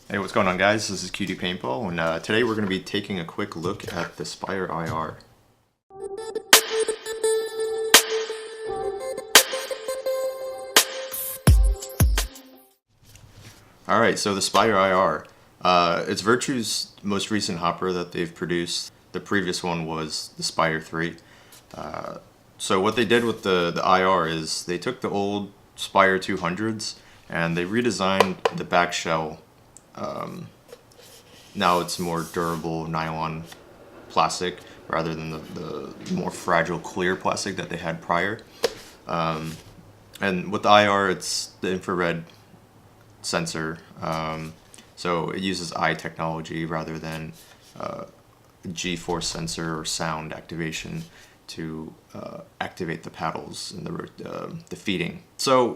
Hey, what's going on, guys? This is QD Paintball, and today we're going to be taking a quick look at the Spire IR. Alright, so the Spire IR. It's Virtue's most recent hopper that they've produced. The previous one was the Spire 3. So what they did with the IR is they took the old Spire 200s and they redesigned the back shell. Now it's more durable nylon plastic rather than the more fragile clear plastic that they had prior. And with the IR, it's the infrared sensor. So it uses eye technology rather than G-force sensor or sound activation to activate the paddles and the feeding. So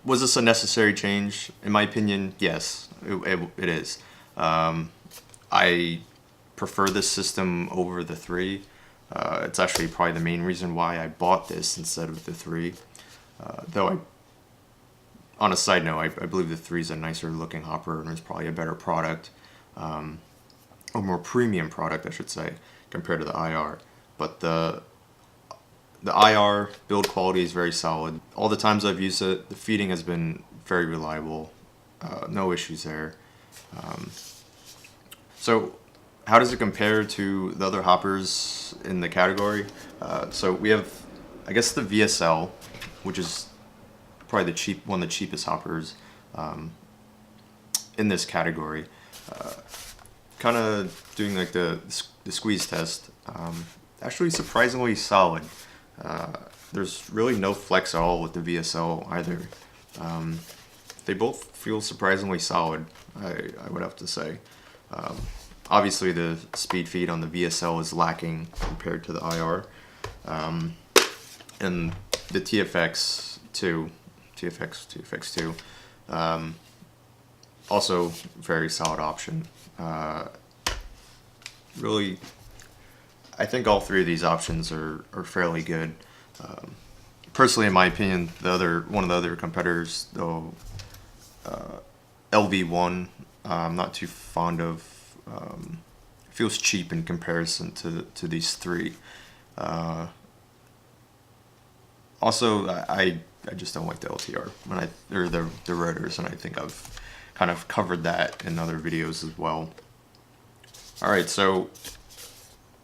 was this a necessary change? In my opinion, yes, it is. I prefer this system over the 3. It's actually probably the main reason why I bought this instead of the 3. Though on a side note, I believe the 3 is a nicer looking hopper and is probably a better product, or more premium product, I should say, compared to the IR. But the IR build quality is very solid. All the times I've used it, the feeding has been very reliable. No issues there. So how does it compare to the other hoppers in the category? So we have, I guess, the VSL, which is probably one of the cheapest hoppers in this category. Kind of doing like the squeeze test. Actually surprisingly solid. There's really no flex at all with the VSL either. They both feel surprisingly solid, I would have to say. Obviously the speed feed on the VSL is lacking compared to the IR. And the TFX2, also very solid option. Really, I think all 3 of these options are fairly good. Personally, in my opinion, one of the other competitors, though, LV1, I'm not too fond of. Feels cheap in comparison to these 3. Also, I just don't like the LTR or the rotors, and I think I've kind of covered that in other videos as well. All right, so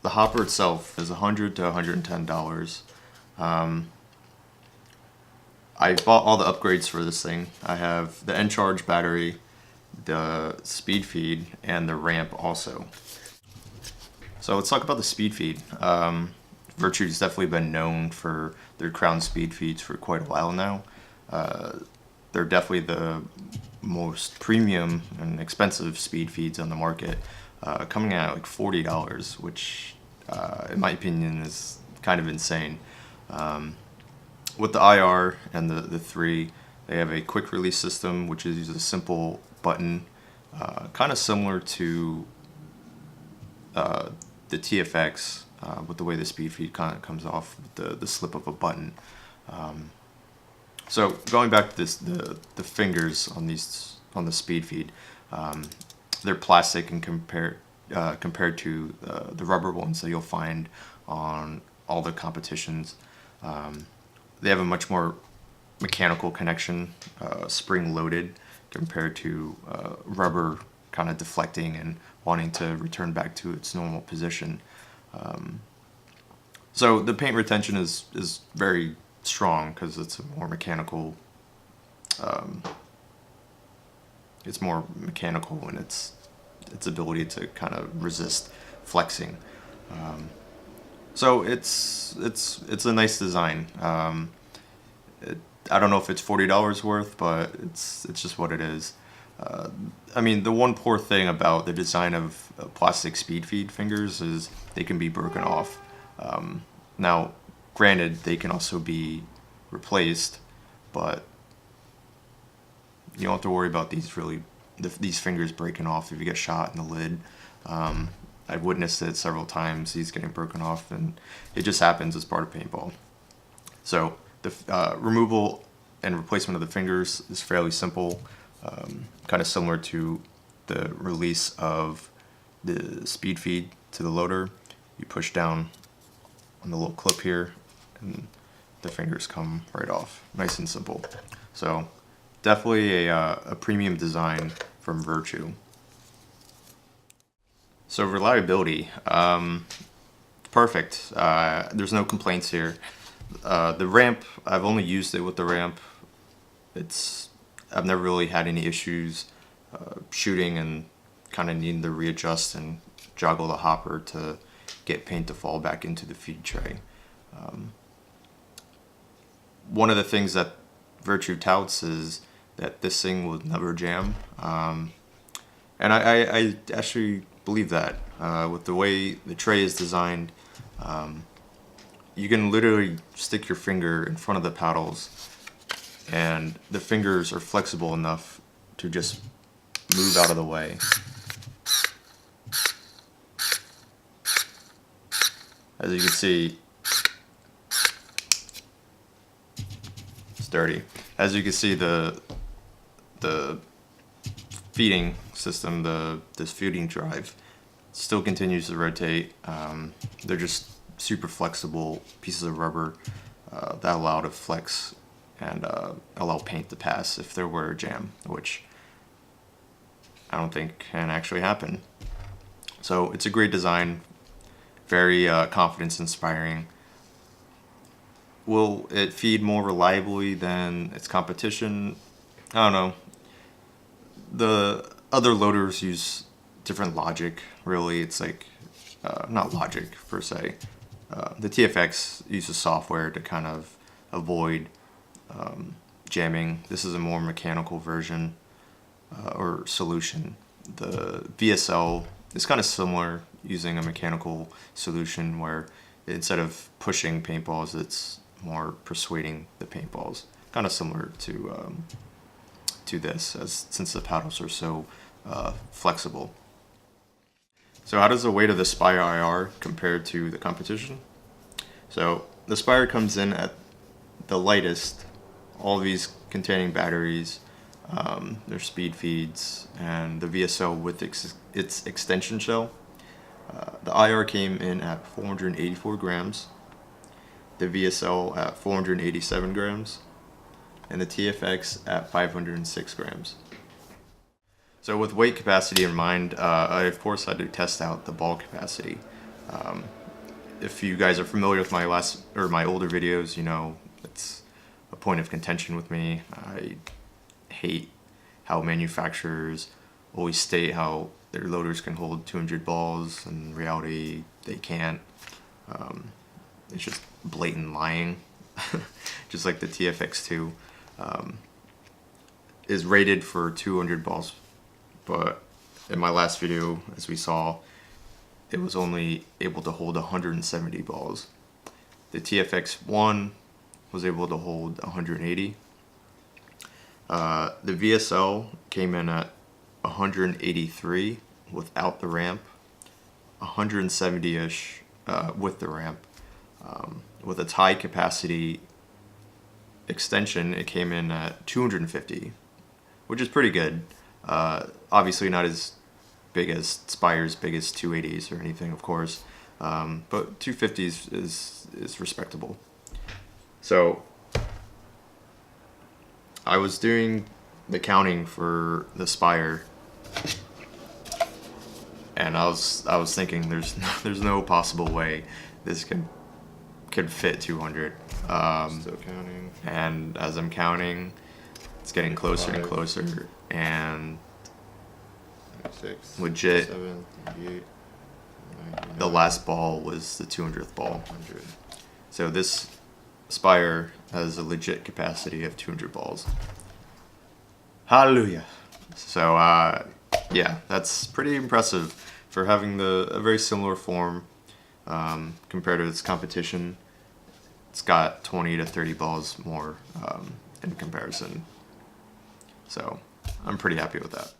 the hopper itself is $100 to $110. I bought all the upgrades for this thing. I have the N-Charge battery, the speed feed, and the ramp also. So let's talk about the speed feed. Virtue's definitely been known for their crown speed feeds for quite a while now. They're definitely the most premium and expensive speed feeds on the market, coming out at like $40, which in my opinion is kind of insane. With the IR and the 3, they have a quick release system, which is a simple button, kind of similar to the TFX, with the way the speed feed kind of comes off with the slip of a button. So going back to the fingers on the speed feed, they're plastic and compared to the rubber ones that you'll find on all the competitions. They have a much more mechanical connection, spring loaded, compared to rubber kind of deflecting and wanting to return back to its normal position. So the paint retention is very strong because it's a more mechanical. It's more mechanical in its ability to kind of resist flexing. So it's a nice design. I don't know if it's $40 worth, but it's just what it is. I mean, the one poor thing about the design of plastic speed feed fingers is they can be broken off. Now, granted, they can also be replaced, but you don't have to worry about these fingers breaking off if you get shot in the lid. I've witnessed it several times, these getting broken off, and it just happens as part of paintball. So the removal and replacement of the fingers is fairly simple. kind of similar to the release of the Speedfeed to the loader. You push down on the little clip here and the fingers come right off. Nice and simple. So definitely a premium design from Virtue. So reliability, perfect. There's no complaints here. The ramp, I've only used it with the ramp. I've never really had any issues shooting and kind of needing to readjust and joggle the hopper to get paint to fall back into the feed tray. One of the things that Virtue touts is that this thing will never jam, and I actually believe that. With the way the tray is designed, you can literally stick your finger in front of the paddles and the fingers are flexible enough to just move out of the way. As you can see, it's dirty. As you can see, the feeding system, this feeding drive, still continues to rotate. They're just super flexible pieces of rubber that allow to flex and allow paint to pass if there were a jam, which I don't think can actually happen. So it's a great design, very confidence inspiring. Will it feed more reliably than its competition? I don't know. The other loaders use different logic, really. It's like, not logic per se. The TFX uses software to kind of avoid jamming. This is a more mechanical version or solution. The VSL is kind of similar, using a mechanical solution where instead of pushing paintballs, it's more persuading the paintballs. Kind of similar to this, since the paddles are so flexible. So how does the weight of the Spire IR compare to the competition? So the Spire comes in at the lightest, all of these containing batteries, their speed feeds, and the VSL with its extension shell. The IR came in at 484 grams, the VSL at 487 grams, and the TFX at 506 grams. So with weight capacity in mind, I of course had to test out the ball capacity. If you guys are familiar with my older videos, you know it's a point of contention with me. I hate how manufacturers always state how their loaders can hold 200 balls. In reality, they can't. It's just blatant lying. Just like the TFX2 is rated for 200 balls, but in my last video, as we saw, it was only able to hold 170 balls. The TFX1 was able to hold 180. The VSL came in at 183 without the ramp, 170-ish with the ramp. With its high capacity extension, it came in at 250, which is pretty good. Obviously not as big as Spire's biggest 280s or anything, of course, but 250s is respectable. So I was doing the counting for the Spire, and I was thinking there's no possible way this could fit 200. Still counting. And as I'm counting, it's getting closer and closer, and 96, legit 97, 98, the last ball was the 200th ball. 100. So this Spire has a legit capacity of 200 balls. Hallelujah. So yeah, that's pretty impressive for having a very similar form compared to its competition. It's got 20 to 30 balls more in comparison. So I'm pretty happy with that.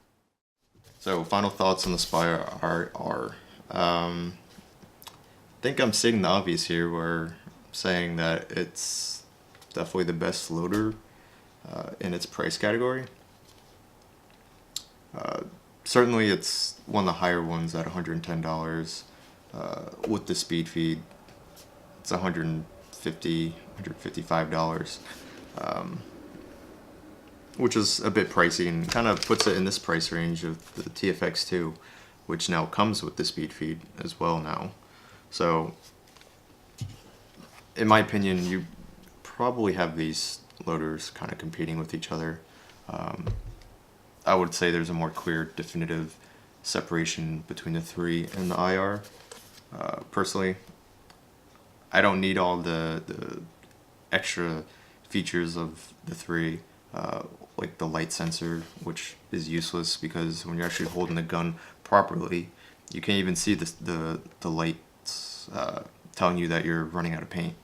So final thoughts on the Spire are I think I'm stating the obvious here, where I'm saying that it's definitely the best loader in its price category. certainly it's one of the higher ones at $110. With the Speedfeed, it's $150, $155, which is a bit pricey and kind of puts it in this price range of the TFX2, which now comes with the Speedfeed as well now. So, in my opinion, you probably have these loaders kind of competing with each other. I would say there's a more clear, definitive separation between the 3 and the IR. Personally, I don't need all the extra features of the 3, like the light sensor, which is useless because when you're actually holding the gun properly, you can't even see the lights telling you that you're running out of paint.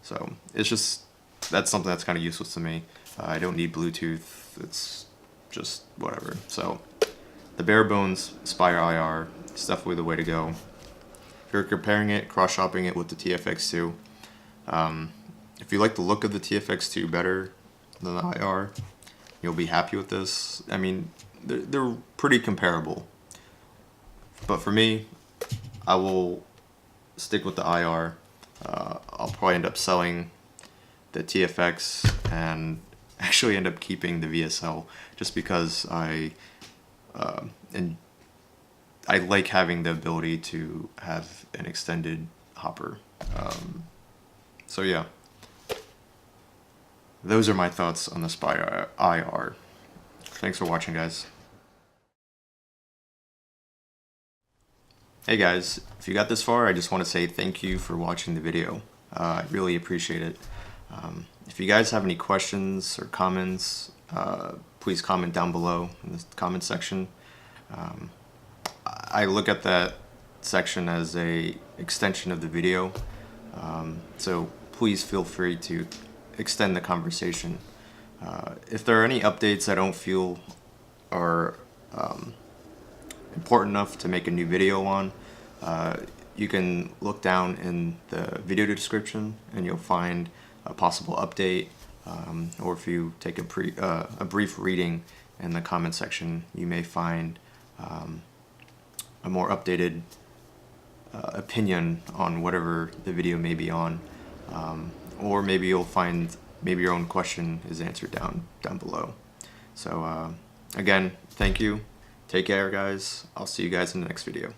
So it's just, that's something that's kind of useless to me. I don't need Bluetooth, it's just whatever. So the bare bones Spire IR is definitely the way to go. If you're comparing it, cross-shopping it with the TFX2, if you like the look of the TFX2 better than the IR, you'll be happy with this. I mean, they're pretty comparable. But for me, I will stick with the IR. I'll probably end up selling the TFX and actually end up keeping the VSL just because I like having the ability to have an extended hopper. So yeah, those are my thoughts on the Spire IR. Thanks for watching, guys. Hey guys, if you got this far, I just want to say thank you for watching the video. I really appreciate it. If you guys have any questions or comments, please comment down below in the comment section. I look at that section as a extension of the video, so please feel free to extend the conversation. If there are any updates I don't feel are important enough to make a new video on, you can look down in the video description and you'll find a possible update, or if you take a brief reading in the comment section, you may find a more updated opinion on whatever the video may be on, or maybe you'll find your own question is answered down below. So again, thank you. Take care, guys. I'll see you guys in the next video.